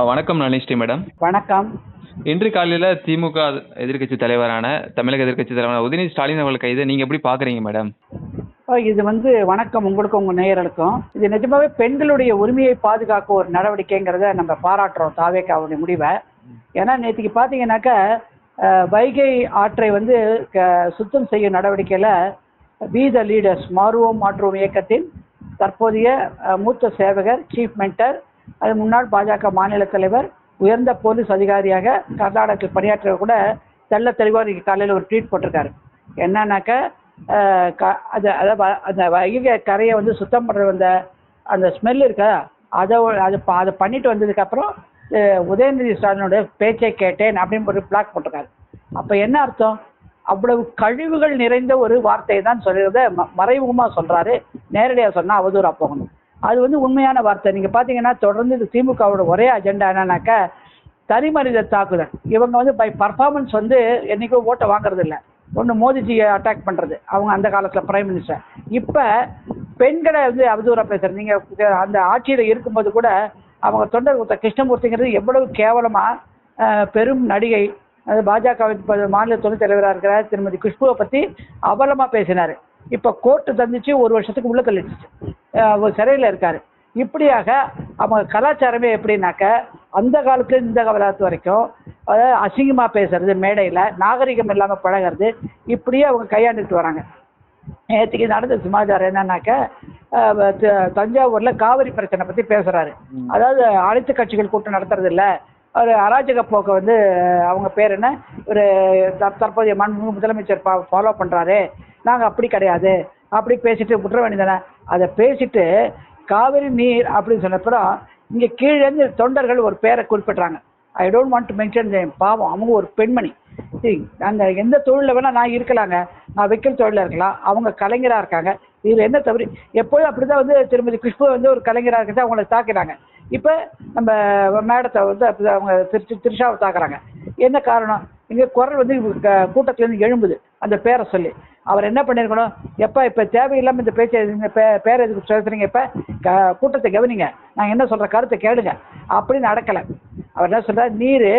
வணக்கம் நளினிஸ்ரீ மேடம். வணக்கம். இன்று காலையில் திமுக எதிர்க்கட்சி தலைவரான தமிழக எதிர்க்கட்சி தலைவரான உதயநிதி ஸ்டாலின் அவர்கள் கைதை நீங்கள் எப்படி பார்க்குறீங்க மேடம்? இது வணக்கம் உங்களுக்கும் உங்கள் நேயர்களுக்கும். இது நிஜமாவே பெண்களுடைய உரிமையை பாதுகாக்க ஒரு நடவடிக்கைங்கிறத நம்ம பாராட்டுறோம் தாவேக்காவுடைய முடிவை. ஏன்னா நேற்றுக்கு பார்த்தீங்கன்னாக்கா வைகை ஆற்றை சுத்தம் செய்யும் நடவடிக்கையில் பி த லீடர்ஸ் மாற்றுவோம் இயக்கத்தின் தற்போதைய மூத்த சேவகர் சீஃப் மென்டர், அது முன்னாள் பாஜக மாநில தலைவர், உயர்ந்த போலீஸ் அதிகாரியாக கர்நாடகத்தில் பணியாற்றவர் கூட தெள்ள தெளிவாக இன்றைக்கி காலையில் ஒரு ட்வீட் போட்டிருக்காரு. என்னன்னாக்கா அந்த வைகை கரையை சுத்தம் பண்ணுற அந்த ஸ்மெல் இருக்கா, அதை பண்ணிட்டு வந்ததுக்கப்புறம் உதயநிதி ஸ்டாலினுடைய பேச்சை கேட்டேன் அப்படின்னு ஒரு பிளாக் போட்டிருக்காரு. அப்போ என்ன அர்த்தம்? அவ்வளவு கழிவுகள் நிறைந்த ஒரு வார்த்தையை தான் சொல்கிறத மறைமுகமாக சொல்கிறாரு. நேரடியாக சொன்னால் அவதூறாக போகணும். அது உண்மையான வார்த்தை. நீங்கள் பார்த்தீங்கன்னா தொடர்ந்து இது திமுகவோட ஒரே அஜெண்டா என்னன்னாக்கா தனி மனித தாக்குதல். இவங்க பை பர்ஃபார்மன்ஸ் என்றைக்கும் ஓட்டை வாங்குறது இல்லை. ஒன்று மோதிஜியை அட்டாக் பண்ணுறது, அவங்க அந்த காலத்தில் பிரைம் மினிஸ்டர். இப்போ பெண்களை அவதூறாக பேசுகிறது. நீங்கள் அந்த ஆட்சியில் இருக்கும்போது கூட அவங்க தொண்டர் கிருஷ்ணமூர்த்திங்கிறது எவ்வளவு கேவலமாக பெரும் நடிகை, அது பாஜகவின் மாநில துணைத் தலைவராக இருக்கிற திருமதி குஷ்புவை பற்றி அவலமாக பேசினார். இப்போ கோர்ட்டு தந்துச்சு, 1 வருஷத்துக்கு உள்ள தள்ளிடுச்சு, சிறையில் இருக்கார். இப்படியாக அவங்க கலாச்சாரமே எப்படின்னாக்க அந்த காலத்துல இந்த காலத்து வரைக்கும் அதாவது அசிங்கமாக பேசுறது, மேடையில் நாகரிகம் இல்லாமல் பழகிறது, இப்படியே அவங்க கையாண்டுட்டு வராங்க. நேற்றுக்கு நடந்த சமாச்சாரம் என்னன்னாக்க தஞ்சாவூரில் காவிரி பிரச்சனை பற்றி பேசுகிறாரு. அதாவது அனைத்து கட்சிகள் கூட்டம் நடத்துறது இல்லை, ஒரு அராஜக போக்கை அவங்க பேர் என்ன, ஒரு தற்போதைய முதலமைச்சர் ஃபாலோ பண்ணுறாரு, நாங்கள் அப்படி கிடையாது அப்படி பேசிட்டு விட்டுற வேண்டியதானே. அதை பேசிட்டு காவிரி நீர் அப்படின்னு சொன்னப்பறம் இங்கே கீழேருந்து தொண்டர்கள் ஒரு பேரை குறிப்பிட்றாங்க. I don't want to mention name. பாவம், அவங்க ஒரு பெண்மணி. அந்த எந்த தொழிலில் வேணால் நான் இருக்கலாங்க, நான் வைக்கல் தொழிலில் இருக்கலாம், அவங்க கலைஞராக இருக்காங்க. இதில் என்ன தவறு? எப்போதும் அப்படி தான் திருமதி குஷ்பு ஒரு கலைஞராக இருக்கிறது அவங்கள தாக்கிறாங்க. இப்போ நம்ம மேடத்தை அப்படி அவங்க திரிஷாவை தாக்குறாங்க. என்ன காரணம்? இங்கே குரல் கூட்டத்துலேருந்து எழும்புது அந்த பேரை சொல்லி. அவர் என்ன பண்ணியிருக்கணும், இப்போ தேவையில்லாமல் இந்த பேரை எதுக்கு பேசுகிறீங்க, இப்போ கூட்டத்தை கவனிங்க, நாங்கள் என்ன சொல்கிற கருத்தை கேளுங்க அப்படின்னு நடக்கலை. அவர் என்ன சொல்கிறார், நீர்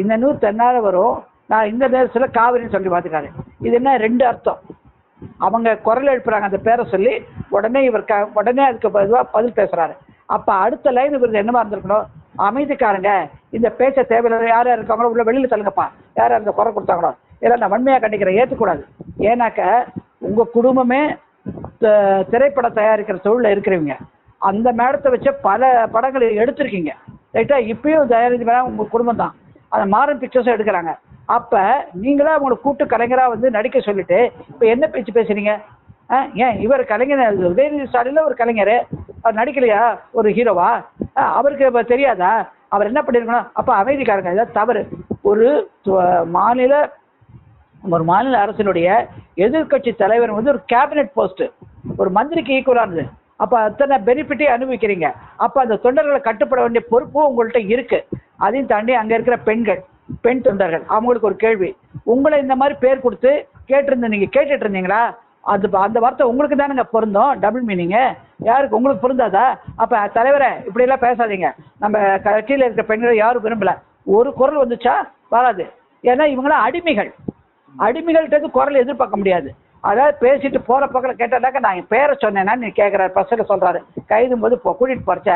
இந்த நூறு தன்னால் வரும், நான் இந்த நேரத்தில் காவிரின்னு சொல்லி பார்த்துக்காரு. இது என்ன 2 அர்த்தம்? அவங்க குரல் எழுப்புறாங்க அந்த பேரை சொல்லி, உடனே உடனே அதுக்கு பதில் பேசுகிறாரு. அப்போ அடுத்த லைன் இவருக்கு என்னமா இருந்திருக்கணும், அமைதிக்காரங்க இந்த பேச்ச தேவையில்லை, யார் யார் இருக்காங்களோ உள்ள வெளியில் தள்ளுங்கப்பா, யார் யார் இந்த குறை கொடுத்தாங்களோ இதெல்லாம் நான் வன்மையாக கண்டிக்கிறேன், ஏற்றக்கூடாது. ஏன்னாக்க உங்கள் குடும்பமே திரைப்பட தயாரிக்கிற தொழிலில் இருக்கிறவங்க, அந்த மேடத்தை வச்ச பல படங்களை எடுத்திருக்கீங்க ரைட்டா. இப்பயும் தயாரித்து வேணா உங்கள் குடும்பம் தான் அந்த மாரன் பிக்சர்ஸும் எடுக்கிறாங்க. அப்போ நீங்களா அவங்களை கூட்டு கலைஞராக நடிக்க சொல்லிட்டு இப்போ என்ன பேச்சு பேசுறீங்க? ஏன் இவர் கலைஞர் உதயநிதி ஸ்டாலின் ஒரு கலைஞர், அவர் நடிக்கலையா ஒரு ஹீரோவா? அவருக்கு இப்போ தெரியாதா? அவர் என்ன பண்ணியிருக்கணும்? அப்போ அமைதிக்காரங்க, இதான் தவறு. ஒரு மாநில அரசினுடைய எதிர்கட்சி தலைவர் ஒரு கேபினெட் போஸ்ட், ஒரு மந்திரிக்கு ஈக்குவலானது. அப்போ அத்தனை பெனிஃபிட்டே அனுபவிக்கிறீங்க. அப்போ அந்த தொண்டர்களை கட்டுப்பட வேண்டிய பொறுப்பும் உங்கள்கிட்ட இருக்கு. அதையும் தாண்டி அங்கே இருக்கிற பெண் தொண்டர்கள், அவங்களுக்கு ஒரு கேள்வி, உங்களை இந்த மாதிரி பேர் கொடுத்து நீங்கள் கேட்டுட்டு இருந்தீங்களா? அந்த வார்த்தை உங்களுக்கு தானுங்க பொருந்தும், டபுள் மீனிங்கு. யாருக்கு உங்களுக்கு பொருந்தாதா? அப்போ தலைவரை இப்படியெல்லாம் பேசாதீங்க, நம்ம கட்சியில் இருக்கிற பெண்களை யாரும் விரும்பலை. ஒரு குரல் வந்துச்சா? வராது. ஏன்னா இவங்களாம் அடிமைகள்கிட்ட குரல் எதிர்பார்க்க முடியாது. அதாவது பேசிட்டு போகிற பக்கம் கேட்டாக்கா நான் என் பேரை சொன்னேன்னா நீ கேட்குறாரு. பஸ்ஸில் சொல்கிறாரு, கைதும் போது கூட்டிகிட்டு போகிறச்ச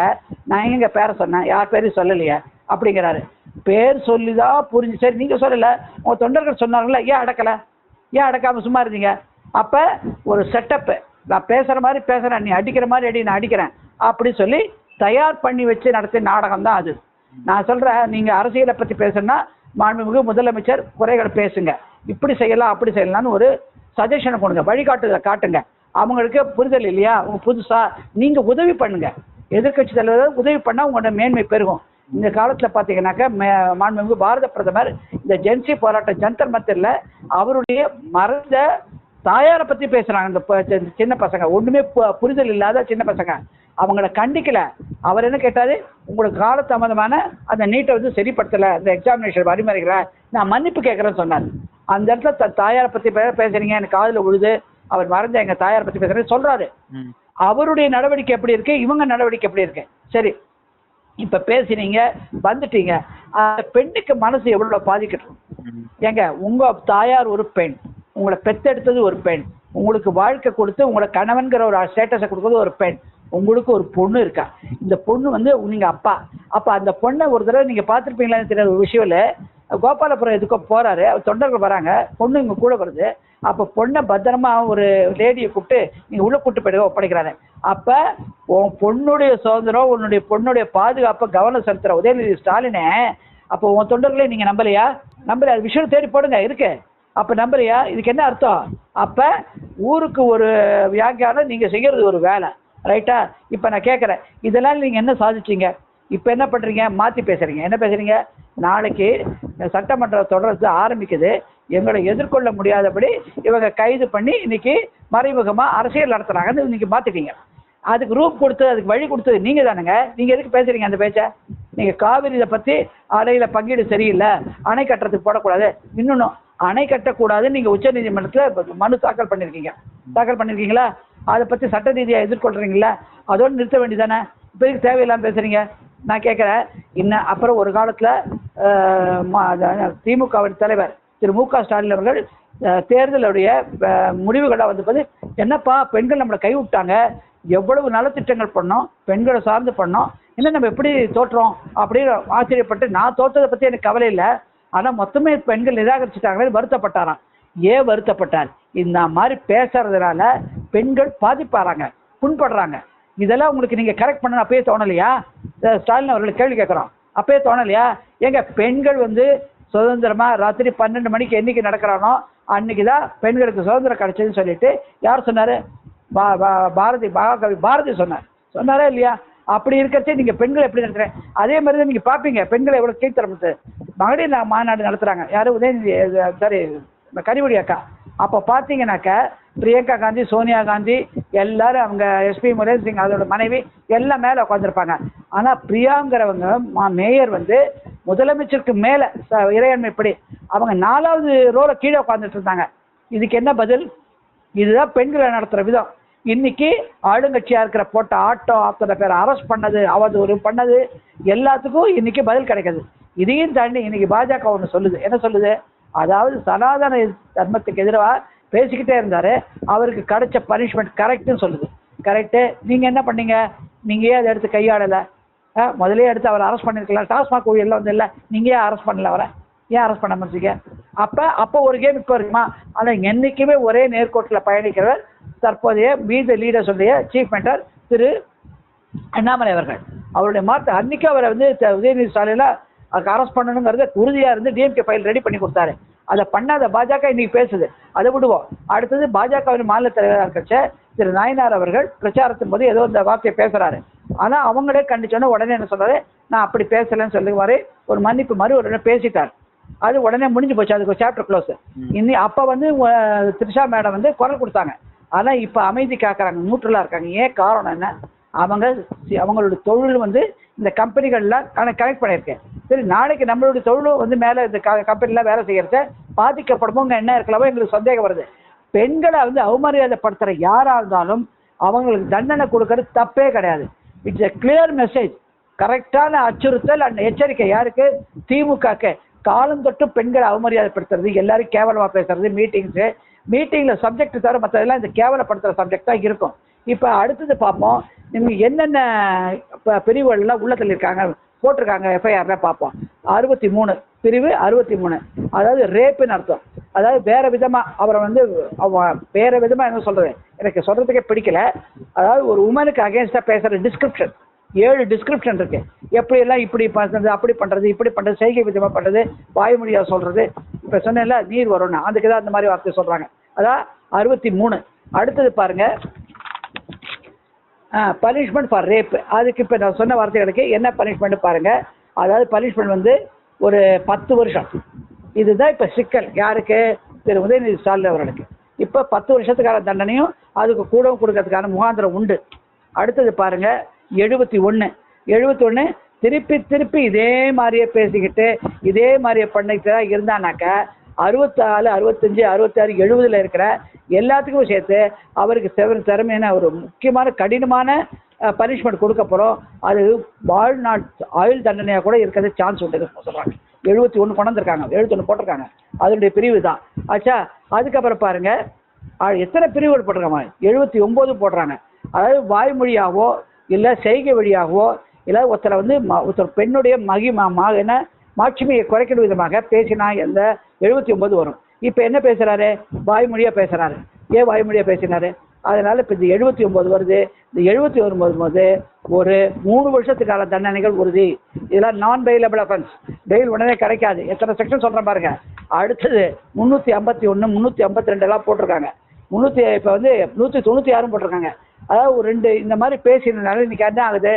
நான் எங்கே பேரை சொன்னேன், யார் பேரையும் சொல்லலையே அப்படிங்கிறாரு. பேர் சொல்லி தான் புரிஞ்சு, சரி நீங்கள் சொல்லலை, உங்கள் தொண்டர்கள் சொன்னாங்களே, ஏன் அடக்காமல் சும்மா இருந்தீங்க? அப்போ ஒரு செட்டப்பு, நான் பேசுகிற மாதிரி பேசுகிறேன், நீ அடிக்கிற மாதிரி அடி, நான் அடிக்கிறேன் அப்படின்னு சொல்லி தயார் பண்ணி வச்சு நடத்திய நாடகம் தான் அது. நான் சொல்கிறேன், நீங்கள் அரசியலை பற்றி பேசுனா மாண்புமிகு முதலமைச்சர் குறைகளை பேசுங்க, இப்படி செய்யலாம் அப்படி செய்யலாம்னு ஒரு சஜஷனை கொடுங்க, வழிகாட்டுதலை காட்டுங்க. அவங்களுக்கு புரிதல் இல்லையா? அவங்க புதுசாக நீங்கள் உதவி பண்ணுங்க, எதிர்கட்சி தலைவர் உதவி பண்ணால் உங்களோட மேன்மை பெருகும். இந்த காலத்தில் பார்த்தீங்கன்னாக்கா மாண்புமிகு பாரத பிரதமர் இந்த ஜென்சி போராட்டம் ஜந்தர் மந்தரில் அவருடைய மறைந்த தாயாரை பற்றி பேசுகிறாங்க. இந்த சின்ன பசங்க, ஒன்றுமே புரிதல் இல்லாத சின்ன பசங்க, அவங்கள கண்டிக்கலை. அவர் என்ன கேட்டார், உங்களுக்கு காலதாமதமான அந்த நீட்டை சரிப்படுத்தலை, அந்த எக்ஸாமினேஷன் வழிமுறைகளை நான் மன்னிப்பு கேட்குறேன்னு சொன்னார். அந்த இடத்துல தாயாரை பற்றி பேசுகிறீங்க, எனக்கு காதில் விழுது, அவர் மறைஞ்ச எங்கள் தாயாரை பற்றி பேசுகிறேன்னு சொல்கிறாரு. அவருடைய நடவடிக்கை எப்படி இருக்கு, இவங்க நடவடிக்கை எப்படி இருக்கு? சரி, இப்போ பேசினீங்க வந்துட்டீங்க, அந்த பெண்ணுக்கு மனசு எவ்வளோ பாதிக்கட்டும். ஏங்க உங்கள் தாயார் ஒரு பெண், உங்களை பெத்தெடுத்தது ஒரு பெண், உங்களுக்கு வாழ்க்கை கொடுத்து உங்களை கணவன்கிற ஒரு ஸ்டேட்டஸை கொடுக்குறது ஒரு பெண், உங்களுக்கு ஒரு பொண்ணு இருக்கா. இந்த பொண்ணு வந்து நீங்கள் அப்பா. அப்போ அந்த பொண்ணை ஒரு தடவை நீங்கள் பார்த்துருப்பீங்களான்னு தெரியாத ஒரு விஷயம் இல்லை. கோபாலபுரம் எதுக்கோ போகிறாரு, அவர் தொண்டர்கள் வராங்க, பொண்ணு இங்கே கூட வருது. அப்போ பொண்ணை பத்திரமா ஒரு லேடியை கூப்பிட்டு நீங்கள் உள்ளே கூப்பிட்டு போயிடுங்க ஒப்படைக்கிறாரு. அப்போ உன் பொண்ணுடைய சுதந்திரம், உன்னுடைய பொண்ணுடைய பாதுகாப்பை கவனம் செலுத்துகிற உதயநிதி ஸ்டாலினே, அப்போ உன் தொண்டர்களே நீங்கள் நம்பலையா? நம்பலையா? அது விஷயம் தேடி போடுங்க இருக்கு. அப்போ நம்பலையா? இதுக்கு என்ன அர்த்தம்? அப்போ ஊருக்கு ஒரு வியாக்கியானம், நீங்கள் செய்கிறது ஒரு வேலை, ரைட்டா? இப்போ நான் கேட்குறேன், இதெல்லாம் நீங்கள் என்ன சாதிச்சீங்க? இப்போ என்ன பண்ணுறீங்க? மாற்றி பேசுகிறீங்க. என்ன பேசுகிறீங்க? நாளைக்கு சட்டமன்ற தொடர்ந்து ஆரம்பிக்குது, எங்களை எதிர்கொள்ள முடியாதபடி இவங்க கைது பண்ணி இன்னைக்கு மறைமுகமாக அரசியல் நடத்துகிறாங்கன்னு இன்னைக்கு மாற்றிட்டீங்க. அதுக்கு ரூப் கொடுத்து அதுக்கு வழி கொடுத்தது நீங்கள் தானுங்க. நீங்கள் எதுக்கு பேசுகிறீங்க அந்த பேச்சை? நீங்கள் காவிரி இதை பற்றி அணையில் பங்கீடு சரியில்லை, அணை கட்டுறதுக்கு போடக்கூடாது, இன்னொன்று அணை கட்டக்கூடாதுன்னு நீங்கள் உச்சநீதிமன்றத்தில் மனு தாக்கல் பண்ணியிருக்கீங்களா? அதை பற்றி சட்ட ரீதியாக எதிர்கொள்கிறீங்களா? அதோடு நிறுத்த வேண்டியதானே? இப்போ இதுக்கு தேவையில்லாமல் பேசுகிறீங்க. நான் கேட்குறேன், இன்னும் அப்புறம் ஒரு காலத்தில் திமுகவின் தலைவர் திரு மு க ஸ்டாலின் அவர்கள் தேர்தலுடைய முடிவுகளாக வந்தபோது, என்னப்பா பெண்கள் நம்மளை கைவிட்டாங்க, எவ்வளவு நலத்திட்டங்கள் பண்ணோம், பெண்களை சார்ந்து பண்ணோம், இன்னும் நம்ம எப்படி தோற்றோம் அப்படின்னு ஆச்சரியப்பட்டு, நான் தோற்றதை பற்றி எனக்கு கவலை இல்லை, ஆனால் மொத்தமே பெண்கள் நிராகரிச்சுட்டாங்களே வருத்தப்பட்டாராம். ஏன் வருத்தப்பட்டார்? இந்த மாதிரி பேசுறதுனால பெண்கள் பாதிப்பாராங்க, புண்படுறாங்க. இதெல்லாம் உங்களுக்கு நீங்கள் கரெக்ட் பண்ணணும் அப்பயே தோணலையா? ஸ்டாலின் அவர்கள் கேள்வி கேட்குறோம், அப்பயே தோணலையா? ஏங்க பெண்கள் வந்து சுதந்திரமாக ராத்திரி 12 மணிக்கு என்னைக்கு நடக்கிறானோ அன்னைக்கு தான் பெண்களுக்கு சுதந்திரம் கிடைச்சதுன்னு சொல்லிட்டு யார் சொன்னார்? மகாகவி பாரதி சொன்னாரா இல்லையா? அப்படி இருக்கிறச்சே நீங்கள் பெண்கள் எப்படி நடத்துகிறேன்? அதே மாதிரி தான் நீங்கள் பார்ப்பீங்க பெண்களை எவ்வளோ கீழ்த்தரமுத்து மகளிர் மாநாடு நடத்துகிறாங்க. யாரும் உதயநிதி சாரி கனிமொழி அக்கா. அப்போ பார்த்தீங்கன்னாக்கா பிரியங்கா காந்தி, சோனியா காந்தி எல்லாரும், அவங்க எஸ்பி முரேன் சிங் அதோட மனைவி எல்லாம் மேலே உட்காந்துருப்பாங்க. ஆனால் பிரியாங்கிறவங்க மேயர் வந்து முதலமைச்சருக்கு மேலே இறையாண்மைப்படி அவங்க 4வது ரோல கீழே உட்காந்துட்டு இருந்தாங்க. இதுக்கு என்ன பதில்? இதுதான் பெண்களை நடத்துகிற விதம். இன்னைக்கு ஆளுங்கட்சியாக இருக்கிற போட்ட ஆட்டம், அத்தனை பேர் அரெஸ்ட் பண்ணது, அவதூறு பண்ணது எல்லாத்துக்கும் இன்னைக்கு பதில் கிடைக்குது. இதையும் தாண்டி இன்னைக்கு பாஜக ஒன்று சொல்லுது. என்ன சொல்லுது? அதாவது சனாதன தர்மத்துக்கு எதிராக பேசிக்கிட்டே இருந்தார், அவருக்கு கிடைச்ச பனிஷ்மெண்ட் கரெக்டுன்னு சொல்லுது. கரெக்டு. நீங்கள் என்ன பண்ணீங்க? நீங்கள் ஏன் அதை எடுத்து கையாடலை? முதலே எடுத்து அவரை அரெஸ்ட் பண்ணியிருக்கலாம். டாஸ்மாக் ஊழியெல்லாம் வந்து இல்லை, நீங்கள் ஏன் அரெஸ்ட் பண்ணல? அவரை ஏன் அரெஸ்ட் பண்ண முடிச்சிங்க? அப்போ ஒரு கேம் இப்போ இருக்குமா? ஆனால் என்றைக்குமே ஒரே நேர்கோட்டில் பயணிக்கிறவர் தற்போதைய மீத லீடர்ஸுடைய சீஃப் மென்டர் திரு அண்ணாமலை அவர்கள். அவருடைய அன்னைக்கு அவரை வந்து உதயநிதி ஸ்டாலின் அதுக்கு அரெஸ்ட் பண்ணணுங்கிறத உறுதியாக இருந்து டிஎம்கே ஃபைல் ரெடி பண்ணி கொடுத்தாரு. அதை பண்ணாத பாஜக இன்னைக்கு பேசுது. அதை விடுவோம். அடுத்தது பாஜகவின் மாநில தலைவராக இருக்கச்ச திரு நாயனார் அவர்கள் பிரச்சாரத்தின் போது ஏதோ இந்த வார்த்தையை பேசுகிறாரு. ஆனால் அவங்களே கண்டிச்சோன்னா உடனே என்ன சொல்கிறாரு? நான் அப்படி பேசலைன்னு சொல்லுவார். ஒரு மன்னிப்பு உடனே பேசிட்டார். அது உடனே முடிஞ்சு போச்சு. அதுக்கு ஒரு சாப்டர் க்ளோஸ். அப்போ வந்து த்ரிஷா மேடம் வந்து குரல் கொடுத்தாங்க. ஆனால் இப்போ அமைதி காக்கிறாங்க, நியூட்ரலாக இருக்காங்க. ஏன் காரணம் என்ன? அவங்களோட தொழில் வந்து இந்த கம்பெனிகள்லாம் கனெக்ட் பண்ணியிருக்கேன். சரி, நாளைக்கு நம்மளுடைய தொழிலும் வந்து மேலே இந்த கம்பெனிலாம் வேலை செய்கிறத பாதிக்கப்படுமோங்க என்ன இருக்கலாமோ எங்களுக்கு சந்தேகம் வருது. பெண்களை வந்து அவமரியாதைப்படுத்துகிற யாராக இருந்தாலும் அவங்களுக்கு தண்டனை கொடுக்கறது தப்பே கிடையாது. It's a clear message. கரெக்டான அச்சுறுத்தல் அண்ட் எச்சரிக்கை. யாருக்கு? திமுகக்கு. காலம் தொட்டு பெண்களை அவமரியாதைப்படுத்துறது, எல்லாரும் கேவலமாக பேசுறது, மீட்டிங்கில் சப்ஜெக்ட் தவிர மற்றதெல்லாம் இந்த கேவலப்படுத்துகிற சப்ஜெக்ட் தான் இருக்கும். இப்போ அடுத்தது பார்ப்போம், நீங்கள் என்னென்ன பிரிவுகள்லாம் உள்ள தள்ளியிருக்காங்க போட்டிருக்காங்க எஃப்ஐஆர்ல பார்ப்போம். 63 பிரிவு 63, அதாவது ரேப்புன்னு அர்த்தம். அதாவது வேற விதமாக அவரை வந்து வேற விதமாக என்ன சொல்கிறது, எனக்கு சொல்கிறதுக்கே பிடிக்கல. அதாவது ஒரு உமனுக்கு அகேன்ஸ்டாக பேசுகிற டிஸ்கிரிப்ஷன் 7 டிஸ்கிரிப்ஷன் இருக்குது. எப்படியெல்லாம் இப்படி பண்ணுறது, அப்படி பண்ணுறது, இப்படி பண்ணுறது, செய்கை விதமாக பண்ணுறது, வாய்மொழியாக சொல்கிறது. இப்போ சொன்னேன்ல நீர் வரும்னு, அதுக்கு தான் அந்த மாதிரி வார்த்தை சொல்கிறாங்க. அதான் 63. அடுத்தது பாருங்கள், பனிஷ்மெண்ட் ஃபார் ரேப். அதுக்கு இப்போ நான் சொன்ன வார்த்தைகளுக்கு என்ன பனிஷ்மெண்ட் பாருங்கள். அதாவது பனிஷ்மெண்ட் வந்து ஒரு 10 வருஷம். இதுதான் இப்போ சிக்கல். யாருக்கு? திரு உதயநிதி ஸ்டாலின் அவர்களுக்கு. இப்போ 10 வருஷத்துக்கான தண்டனையும் அதுக்கு கூடவும் கொடுக்கறதுக்கான முகாந்திரம் உண்டு. அடுத்தது பாருங்கள் 71 திருப்பி இதே மாதிரியே பேசிக்கிட்டு இதே மாதிரியே பண்ணிக்கிட்டு தான் இருந்தானாக்கா 64, 65, 66, 70 இருக்கிற எல்லாத்துக்கும் சேர்த்து அவருக்கு திறமையான ஒரு முக்கியமான கடினமான பனிஷ்மெண்ட் கொடுக்க போகிறோம். அது வாழ்நாள் ஆயுள் தண்டனையாக கூட இருக்கிறது சான்ஸ் உண்டு சொல்கிறாங்க. 71 கொண்டு வந்திருக்காங்க, 71 போட்டிருக்காங்க. அதனுடைய பிரிவு தான் ஆச்சா. அதுக்கப்புறம் பாருங்க எத்தனை பிரிவுகள் போட்டிருக்காங்க, 79 போடுறாங்க. அதாவது வாய்மொழியாகவோ இல்லை செய்கை வழியாகவோ இல்லை ஒருத்தரை வந்து ஒருத்தர் பெண்ணுடைய என்ன மாட்சிமையை குறைக்கிற விதமாக பேசினா எந்த 79 வரும். இப்போ என்ன பேசுகிறாரு, வாய்மொழியாக பேசுகிறாரு. ஏன் வாய்மொழியாக பேசினாரு, அதனால் இப்போ இந்த 79 வருது. இந்த 71 வரும்போது ஒரு 3 வருஷத்துக்கான தண்டனைகள் உறுதி. இதெல்லாம் நான் பெயிலபிள் அஃபென்ஸ், பெயில் உடனே கிடைக்காது. எத்தனை செக்ஷன் சொல்கிறேன் பாருங்க. அடுத்தது 351 352 எல்லாம் போட்டிருக்காங்க. இப்போ வந்து 196 போட்டிருக்காங்க. அதாவது ஒரு 2 இந்த மாதிரி பேசினால இன்னைக்கு என்ன ஆகுது,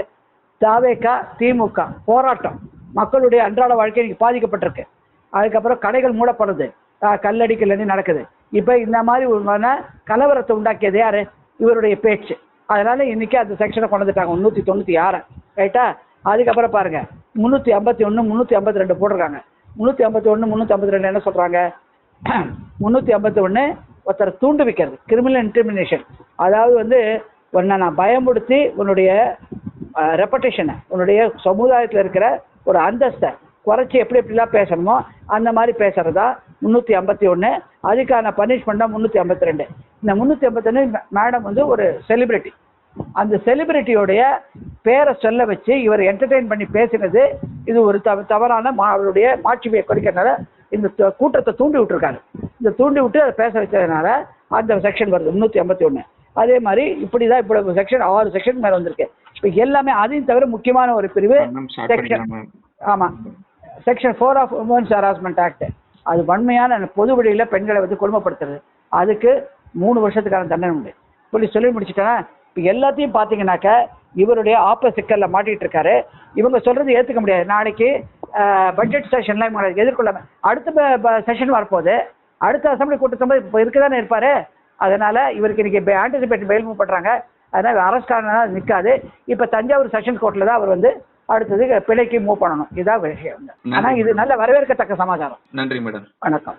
தாவேகா திமுக போராட்டம், மக்களுடைய அன்றாட வாழ்க்கை இன்னைக்கு பாதிக்கப்பட்டிருக்கு. அதுக்கப்புறம் கடைகள் மூடப்படுறது, கல்லடி கல்லடி நடக்குது. இப்போ இந்த மாதிரி ஒரு கலவரத்தை உண்டாக்கியது யாரு, இவருடைய பேச்சு. அதனால இன்னைக்கு அந்த செக்ஷனை கொண்டு வந்துட்டாங்க 396 ரைட்டா. அதுக்கப்புறம் பாருங்க 351 352 போட்டிருக்காங்க. 351 352 என்ன சொல்றாங்க, 351 ஒருத்தர் தூண்டு வைக்கிறது, கிரிமினல் இன்டிமினேஷன். அதாவது வந்து உன்னை நான் பயமுடுத்தி உன்னுடைய ரெப்படேஷனை, உன்னுடைய சமுதாயத்தில் இருக்கிற ஒரு அந்தஸ்தை குறைச்சி எப்படிலாம் பேசணுமோ அந்த மாதிரி பேசுறதா 351. அதுக்கான பனிஷ்மெண்ட்டாக 352. இந்த 351 மேடம் வந்து ஒரு செலிபிரிட்டி. அந்த செலிபிரிட்டியோடைய பேரை சொல்ல வச்சு இவர் என்டர்டெயின் பண்ணி பேசினது இது ஒரு தவறான அவருடைய மாட்சிமையை குறைக்கிறதுனால இந்த கூட்டத்தை தூண்டி விட்டுருக்காரு. இந்த தூண்டி விட்டு அதை பேச வச்சதுனால அந்த செக்ஷன் வருது 351. அதே மாதிரி இப்படி தான் இப்போ செக்ஷன் 6 செக்ஷன் மேலே வந்திருக்கு. இப்போ எல்லாமே அதையும் தவிர முக்கியமான ஒரு பிரிவு செக்ஷன், ஆமாம், section 4 of women's harassment act. அது வன்மையான பொது வழியில் பெண்களை வந்து கொடுமைப்படுத்துறது. அதுக்கு 3 வருஷத்துக்கான தண்டனை உண்டு. சொல்லி முடிச்சுட்டேன்னா இப்போ எல்லாத்தையும் பார்த்தீங்கன்னாக்க இவருடைய சிக்கலில் மாட்டிகிட்டு இருக்காரு. இவங்க சொல்கிறது ஏற்றுக்க முடியாது. நாளைக்கு பட்ஜெட் செஷன்லாம் இவங்க எதிர்கொள்ள அடுத்த செஷன் வரப்போகுது. அடுத்த அசம்பிளி கூட்டத்தில் இப்போ இருக்க தானே இருப்பார். அதனால் இவருக்கு இன்றைக்கி ஆன்டிசிபேட் பெயில் மூவ் பண்ணுறாங்க. அதனால் அரெஸ்ட் ஆனால் நிற்காது. இப்போ தஞ்சாவூர் செஷன் கோர்ட்டில் தான் அவர் வந்து அடுத்தது பிழைக்கு மூவ் பண்ணணும். இதுதான் விஷயம். ஆனால் இது நல்ல வரவேற்கத்தக்க சமாச்சாரம். நன்றி மேடம். வணக்கம்.